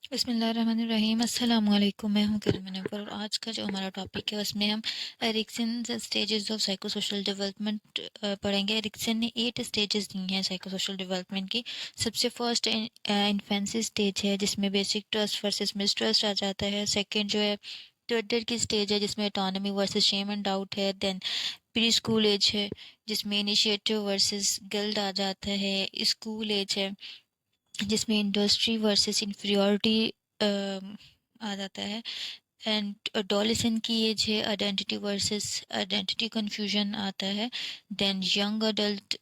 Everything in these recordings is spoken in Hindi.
बिस्मिल्लाहिर्रहमानिर्रहीम। अस्सलाम वालेकुम। मैं हूँ करीम मुनव्वर और आज का जो हमारा टॉपिक है उसमें हम Erikson stages of psycho social development पढ़ेंगे। एरिक्सन ने 8 स्टेजेस दी हैं साइको सोशल डेवलपमेंट की। सबसे फर्स्ट इन्फेंसी स्टेज है जिसमें बेसिक ट्रस्ट वर्सेस मिसट्रस्ट आ जाता है। सेकंड जो है टोडलर की स्टेज है जिसमें autonomy versus shame and doubt है। देन प्री स्कूल एज है जिसमें इनिशिएटिव वर्सेस गिल्ट आ जाता है। स्कूल एज है जिसमें इंडस्ट्री वर्सेस इंफीरियॉरिटी आ जाता है। एंड एडोलेसेंट की एज है आइडेंटिटी वर्सेस आइडेंटिटी कंफ्यूजन आता है। देन यंग अडल्ट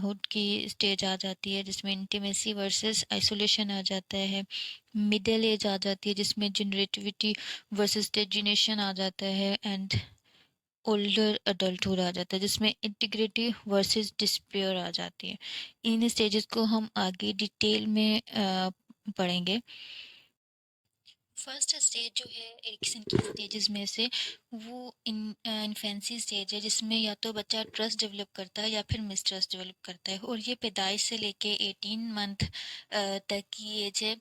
हुड की स्टेज आ जाती है जिसमें इंटीमेसी वर्सेस आइसोलेशन आ जाता है। मिडिल एज आ जाती है जिसमें जनरेटिविटी वर्सेस डेजिनेशन आ जाता है। एंड ओल्डर अडल्टहुड आ जाता है जिसमें इंटीग्रिटी वर्सेस डिस्पेयर आ जाती है। इन स्टेजेस को हम आगे डिटेल में पढ़ेंगे। फर्स्ट स्टेज जो है एरिक्सन की स्टेजेस में से वो इन्फेंसी स्टेज है जिसमें या तो बच्चा ट्रस्ट डेवलप करता है या फिर मिसट्रस्ट डेवलप करता है और ये पैदाइश से लेके 18 मंथ तक की एज है।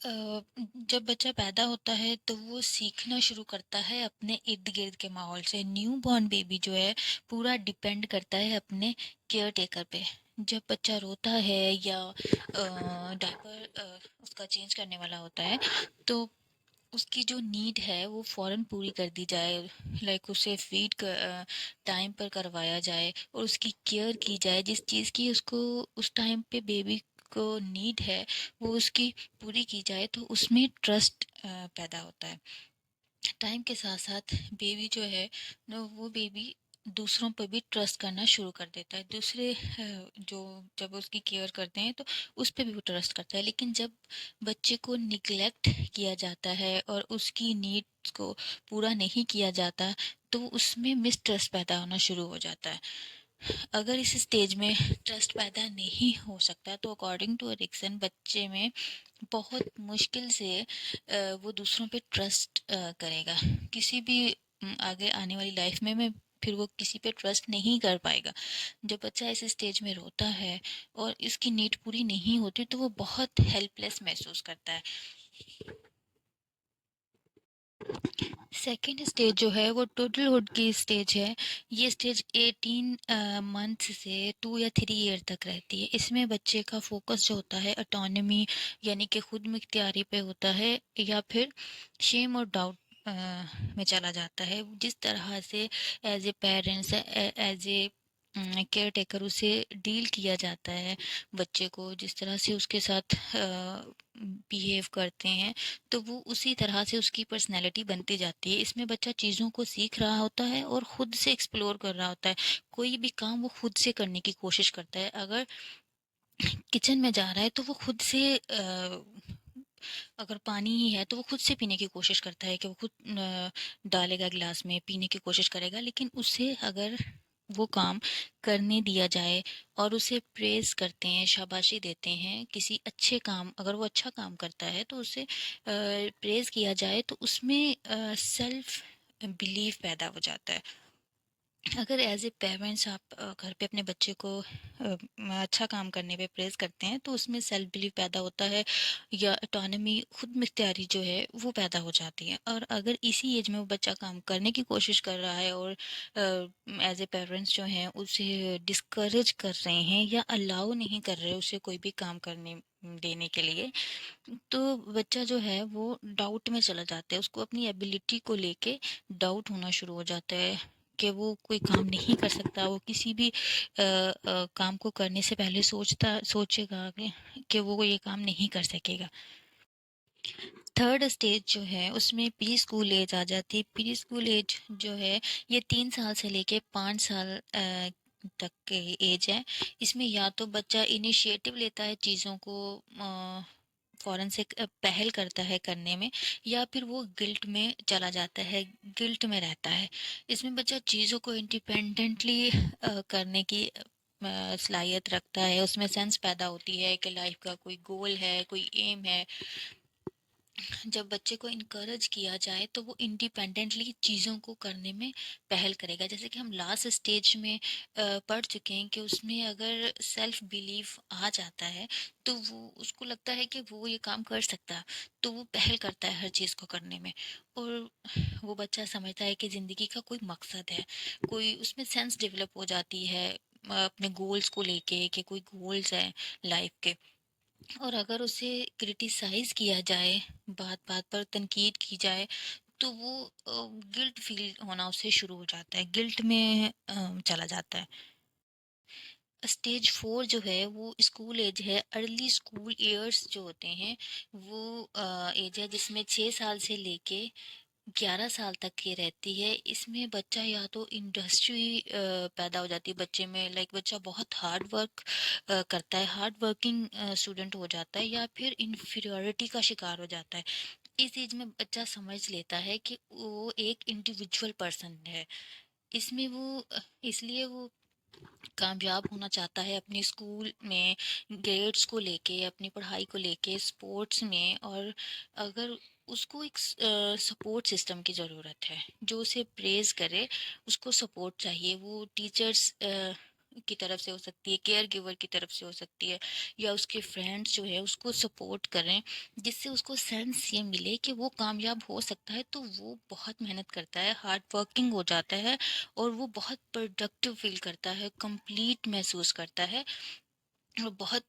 जब बच्चा पैदा होता है तो वो सीखना शुरू करता है अपने इर्द गिर्द के माहौल से। न्यू बॉर्न बेबी जो है पूरा डिपेंड करता है अपने केयर टेकर पे। जब बच्चा रोता है या डायपर उसका चेंज करने वाला होता है तो उसकी जो नीड है वो फ़ौरन पूरी कर दी जाए। लाइक उसे फीड टाइम पर करवाया जाए और उसकी केयर की जाए। जिस चीज़ की उसको उस टाइम पे बेबी को नीड है वो उसकी पूरी की जाए तो उसमें ट्रस्ट पैदा होता है। टाइम के साथ साथ बेबी जो है न वो बेबी दूसरों पर भी ट्रस्ट करना शुरू कर देता है। दूसरे जो जब उसकी केयर करते हैं तो उस पर भी वो ट्रस्ट करता है। लेकिन जब बच्चे को निग्लेक्ट किया जाता है और उसकी नीड्स को पूरा नहीं किया जाता तो उसमें मिसट्रस्ट पैदा होना शुरू हो जाता है। अगर इस स्टेज में ट्रस्ट पैदा नहीं हो सकता तो अकॉर्डिंग टू एरिक्सन बच्चे में बहुत मुश्किल से वो दूसरों पे ट्रस्ट करेगा। किसी भी आगे आने वाली लाइफ में फिर वो किसी पे ट्रस्ट नहीं कर पाएगा। जब बच्चा इस स्टेज में रोता है और इसकी नीड पूरी नहीं होती तो वो बहुत हेल्पलेस महसूस करता है। सेकेंड स्टेज जो है वो टोटलहुड की स्टेज है। ये स्टेज 18 मंथ से 2 या 3 ईयर तक रहती है। इसमें बच्चे का फोकस जो होता है ऑटोनॉमी यानी कि खुद मुख्तियारी पे होता है या फिर शेम और डाउट में चला जाता है। जिस तरह से as a parents as a care taker उसे डील किया जाता है बच्चे को जिस तरह से उसके साथ बिहेव करते हैं तो वो उसी तरह से उसकी पर्सनैलिटी बनती जाती है। इसमें बच्चा चीज़ों को सीख रहा होता है और खुद से एक्सप्लोर कर रहा होता है। कोई भी काम वो खुद से करने की कोशिश करता है। अगर किचन में जा रहा है तो वो खुद से अगर पानी ही है तो वो खुद से पीने की कोशिश करता है कि वो खुद डालेगा गिलास में पीने की कोशिश करेगा। लेकिन उसे अगर वो काम करने दिया जाए और उसे प्रेज करते हैं शाबाशी देते हैं किसी अच्छे काम अगर वो अच्छा काम करता है तो उसे प्रेज किया जाए तो उसमें सेल्फ बिलीव पैदा हो जाता है। अगर एज ए पेरेंट्स आप घर पे अपने बच्चे को अच्छा काम करने पे प्रेज़ करते हैं तो उसमें सेल्फ बिलीव पैदा होता है या ऑटोनॉमी खुद मुख्तियारी जो है वो पैदा हो जाती है। और अगर इसी एज में वो बच्चा काम करने की कोशिश कर रहा है और एज ए पेरेंट्स जो हैं उसे डिस्करेज कर रहे हैं या अलाउ नहीं कर रहे उसे कोई भी काम करने देने के लिए तो बच्चा जो है वो डाउट में चला जाता है। उसको अपनी एबिलिटी को लेके डाउट होना शुरू हो जाता है कि वो कोई काम नहीं कर सकता। वो किसी भी काम को करने से पहले सोचेगा कि वो ये काम नहीं कर सकेगा। थर्ड स्टेज जो है उसमें प्री स्कूल एज आ जाती है। प्री स्कूल एज जो है ये 3 साल से लेके 5 साल तक के एज है। इसमें या तो बच्चा इनिशिएटिव लेता है चीज़ों को फ़ौरन से पहल करता है करने में या फिर वो गिल्ट में चला जाता है, गिल्ट में रहता है। इसमें बच्चा चीज़ों को इंडिपेंडेंटली करने की सलाहियत रखता है। उसमें सेंस पैदा होती है कि लाइफ का कोई गोल है, कोई एम है जब बच्चे को इनकरेज किया जाए तो वो इंडिपेंडेंटली चीज़ों को करने में पहल करेगा। जैसे कि हम लास्ट स्टेज में पढ़ चुके हैं कि उसमें अगर सेल्फ बिलीफ आ जाता है तो वो उसको लगता है कि वो ये काम कर सकता है, तो वो पहल करता है हर चीज़ को करने में। और वो बच्चा समझता है कि ज़िंदगी का कोई मकसद है, कोई उसमें सेंस डेवलप हो जाती है अपने गोल्स को लेके कि कोई गोल्स हैं लाइफ के। और अगर उसे क्रिटिसाइज किया जाए, बात बात पर तनकीद की जाए, तो वो गिल्ट फील होना उसे शुरू हो जाता है, गिल्ट में चला जाता है। स्टेज 4 जो है वो स्कूल एज है, अर्ली स्कूल ईयर्स जो होते हैं वो एज है जिसमें 6 साल से लेके 11 साल तक की रहती है। इसमें बच्चा या तो इंडस्ट्री पैदा हो जाती है बच्चे में, लाइक बच्चा बहुत हार्ड वर्क करता है, हार्ड वर्किंग स्टूडेंट हो जाता है, या फिर इन्फीरियोरिटी का शिकार हो जाता है। इस एज में बच्चा समझ लेता है कि वो एक इंडिविजुअल पर्सन है। इसमें वो इसलिए वो कामयाब होना चाहता है अपने स्कूल में, ग्रेड्स को लेके, अपनी पढ़ाई को लेके, स्पोर्ट्स में। और अगर उसको एक सपोर्ट सिस्टम की ज़रूरत है जो उसे प्रेज़ करे, उसको सपोर्ट चाहिए। वो टीचर्स की तरफ से हो सकती है, केयर गिवर की तरफ से हो सकती है, या उसके फ्रेंड्स जो है उसको सपोर्ट करें, जिससे उसको सेंस ये मिले कि वो कामयाब हो सकता है। तो वो बहुत मेहनत करता है, हार्ड वर्किंग हो जाता है, और वो बहुत प्रोडक्टिव फील करता है, कंप्लीट महसूस करता है, और बहुत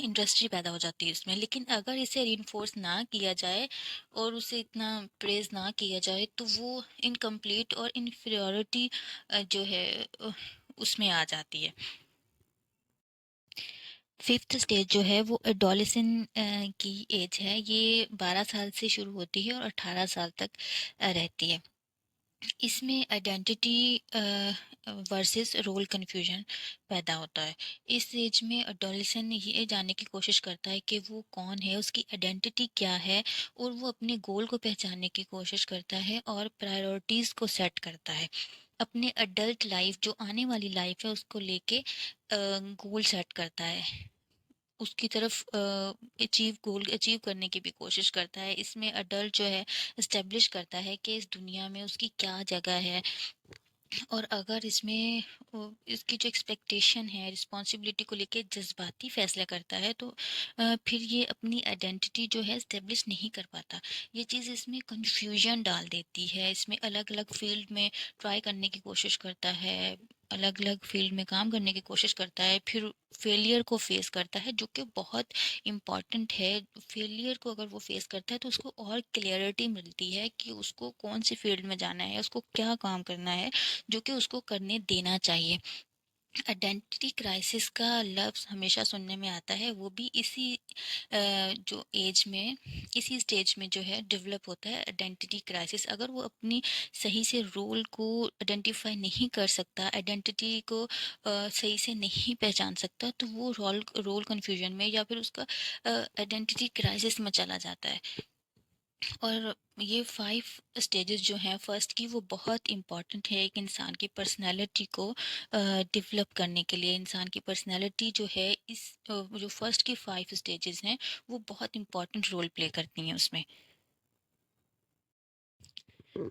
इंडस्ट्री पैदा हो जाती है इसमें। लेकिन अगर इसे रिइंफोर्स ना किया जाए और उसे इतना प्रेज ना किया जाए तो वो इनकम्प्लीट और इन्फीरियॉरिटी जो है उसमें आ जाती है। फिफ्थ स्टेज जो है वो एडोलेसेंट की एज है। ये 12 साल से शुरू होती है और 18 साल तक रहती है। इसमें आइडेंटिटी वर्सेस रोल कन्फ्यूजन पैदा होता है। इस एज में एडोलेसेंट ये जानने की कोशिश करता है कि वो कौन है, उसकी आइडेंटिटी क्या है, और वो अपने गोल को पहचानने की कोशिश करता है और प्रायोरिटीज़ को सेट करता है। अपने अडल्ट लाइफ जो आने वाली लाइफ है उसको लेके गोल सेट करता है, उसकी तरफ गोल अचीव करने की भी कोशिश करता है। इसमें अडल्ट जो है इस्टेब्लिश करता है कि इस दुनिया में उसकी क्या जगह है। और अगर इसमें इसकी जो एक्सपेक्टेशन है रिस्पॉन्सिबिलिटी को लेके जज्बाती फैसला करता है, तो फिर ये अपनी आइडेंटिटी जो है इस्टेब्लिश नहीं कर पाता। ये चीज़ इसमें कंफ्यूजन डाल देती है। इसमें अलग अलग फील्ड में ट्राई करने की कोशिश करता है, अलग अलग फील्ड में काम करने की कोशिश करता है, फिर फेलियर को फेस करता है जो कि बहुत इम्पॉर्टेंट है। फेलियर को अगर वो फेस करता है तो उसको और क्लियरिटी मिलती है कि उसको कौन सी फील्ड में जाना है, उसको क्या काम करना है, जो कि उसको करने देना चाहिए। आइडेंटिटी क्राइसिस का लफ्ज़ हमेशा सुनने में आता है, वो भी इसी जो एज में, इसी स्टेज में जो है डेवलप होता है आइडेंटिटी क्राइसिस। अगर वो अपनी सही से रोल को आइडेंटिफाई नहीं कर सकता, आइडेंटिटी को सही से नहीं पहचान सकता, तो वो रोल रोल कन्फ्यूजन में या फिर उसका आइडेंटिटी क्राइसिस में चला जाता है। और ये 5 स्टेजेस जो हैं फर्स्ट की, वो बहुत इम्पॉर्टेंट है एक इंसान की पर्सनैलिटी को डेवलप करने के लिए। इंसान की पर्सनैलिटी जो है इस जो फर्स्ट की 5 स्टेजेस हैं वो बहुत इम्पॉर्टेंट रोल प्ले करती हैं उसमें।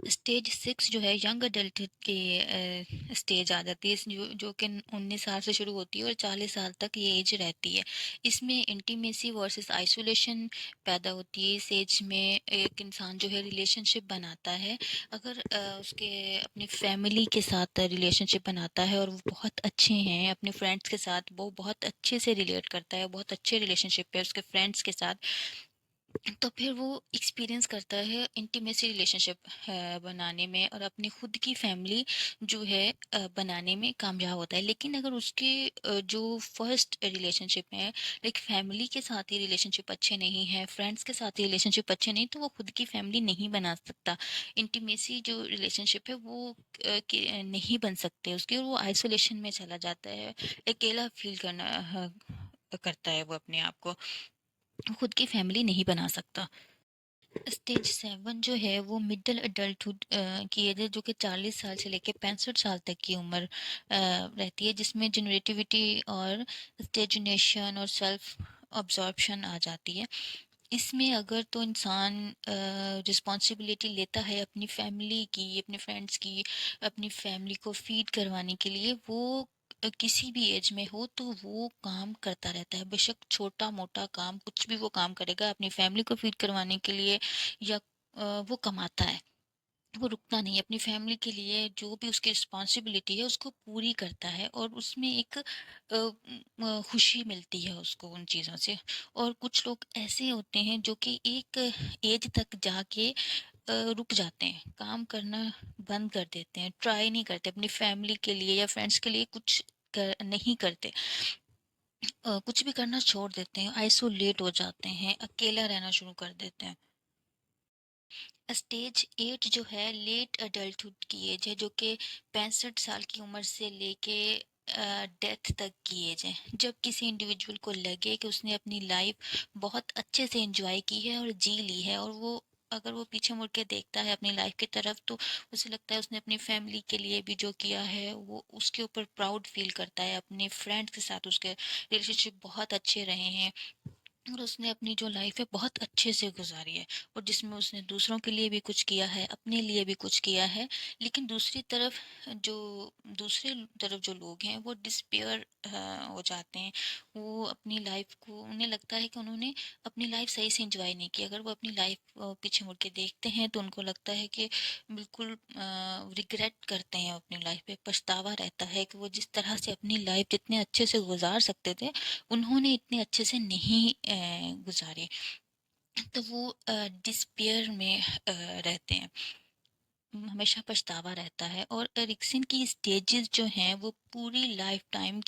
स्टेज 6 जो है यंग अडल्ट के स्टेज आ जाती है, जो कि 19 साल से शुरू होती है और 40 साल तक ये एज रहती है। इसमें इंटीमेसी वर्सेस आइसोलेशन पैदा होती है। इस एज में एक इंसान जो है रिलेशनशिप बनाता है, अगर उसके अपनी फैमिली के साथ रिलेशनशिप बनाता है और वो बहुत अच्छे हैं, अपने फ्रेंड्स के साथ वो बहुत अच्छे से रिलेट करता है, बहुत अच्छे रिलेशनशिप है उसके फ्रेंड्स के साथ, तो फिर वो एक्सपीरियंस करता है इंटीमेसी रिलेशनशिप बनाने में और अपनी खुद की फैमिली जो है बनाने में कामयाब होता है। लेकिन अगर उसके जो फर्स्ट रिलेशनशिप है, लाइक फैमिली के साथ ही रिलेशनशिप अच्छे नहीं है, फ्रेंड्स के साथ ही रिलेशनशिप अच्छे नहीं, तो वो खुद की फैमिली नहीं बना सकता। इंटीमेसी जो रिलेशनशिप है वो नहीं बन सकते उसके, और वो आइसोलेशन में चला जाता है, अकेला फील करता है वो अपने आप को, खुद की फैमिली नहीं बना सकता। स्टेज 7 जो है वो मिडिल अडल्टहुड की एज है, जो कि 40 साल से लेकर 65 साल तक की उम्र रहती है, जिसमें जनरेटिविटी और स्टेजुनेशन और सेल्फ अब्जॉर्प्शन आ जाती है। इसमें अगर तो इंसान रिस्पॉन्सिबिलिटी लेता है अपनी फैमिली की, अपने फ्रेंड्स की, अपनी फैमिली को फीड करवाने के लिए, वो किसी भी एज में हो तो वो काम करता रहता है। बेशक छोटा-मोटा काम, कुछ भी वो काम करेगा अपनी फैमिली को फीड करवाने के लिए, या वो कमाता है। वो रुकता नहीं है, अपनी फैमिली के लिए जो भी उसकी रिस्पॉन्सिबिलिटी है उसको पूरी करता है, और उसमें एक खुशी मिलती है उसको उन चीज़ों से। और कुछ लोग ऐसे होते हैं जो कि एक एज तक जाके रुक जाते हैं, काम करना बंद कर देते हैं, ट्राई नहीं करते अपनी फैमिली के लिए या फ्रेंड्स के लिए, कुछ नहीं करते। कुछ भी करना छोड़ देते हैं, आइसोलेट हो जाते हैं, अकेला रहना शुरू कर देते हैं। स्टेज 8 जो है लेट अडल्टहुड की एज है, जो कि 65 साल की उम्र से लेके डेथ तक की एज है। जब किसी इंडिविजुअल को लगे कि उसने अपनी लाइफ बहुत अच्छे से एंजॉय की है और जी ली है, और वो अगर वो पीछे मुड़ के देखता है अपनी लाइफ की तरफ, तो उसे लगता है उसने अपनी फैमिली के लिए भी जो किया है वो उसके ऊपर प्राउड फील करता है। अपने फ्रेंड्स के साथ उसके रिलेशनशिप बहुत अच्छे रहे हैं, और उसने अपनी जो लाइफ है बहुत अच्छे से गुजारी है, और जिसमें उसने दूसरों के लिए भी कुछ किया है, अपने लिए भी कुछ किया है। लेकिन जो दूसरे तरफ जो लोग हैं वो डिस्पेयर हो जाते हैं। वो अपनी लाइफ को, उन्हें लगता है कि उन्होंने अपनी लाइफ सही से एंजॉय नहीं की। अगर वो अपनी लाइफ पीछे मुड़ के देखते हैं तो उनको लगता है कि बिल्कुल रिग्रेट करते हैं अपनी लाइफ पे, पछतावा रहता है कि वो जिस तरह से अपनी लाइफ जितने अच्छे से गुजार सकते थे उन्होंने इतने अच्छे से नहीं गुजारे। तो वो डिस्पेयर में रहते हैं, हमेशा पछतावा रहता है। और एरिक्सन की स्टेजेस जो हैं वो पूरी लाइफ टाइम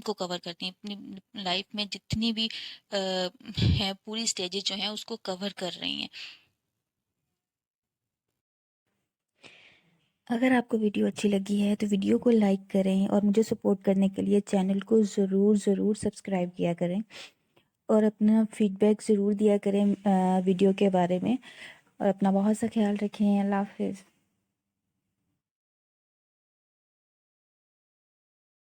को कवर करती हैं, अपनी लाइफ में जितनी भी हैं पूरी स्टेजेस जो हैं उसको कवर कर रही हैं। अगर आपको वीडियो अच्छी लगी है तो वीडियो को लाइक करें और मुझे सपोर्ट करने के लिए चैनल को ज़रूर सब्सक्राइब किया करें और अपना फीडबैक ज़रूर दिया करें वीडियो के बारे में। और अपना बहुत सा ख्याल रखें। अल्लाह हाफ़िज़।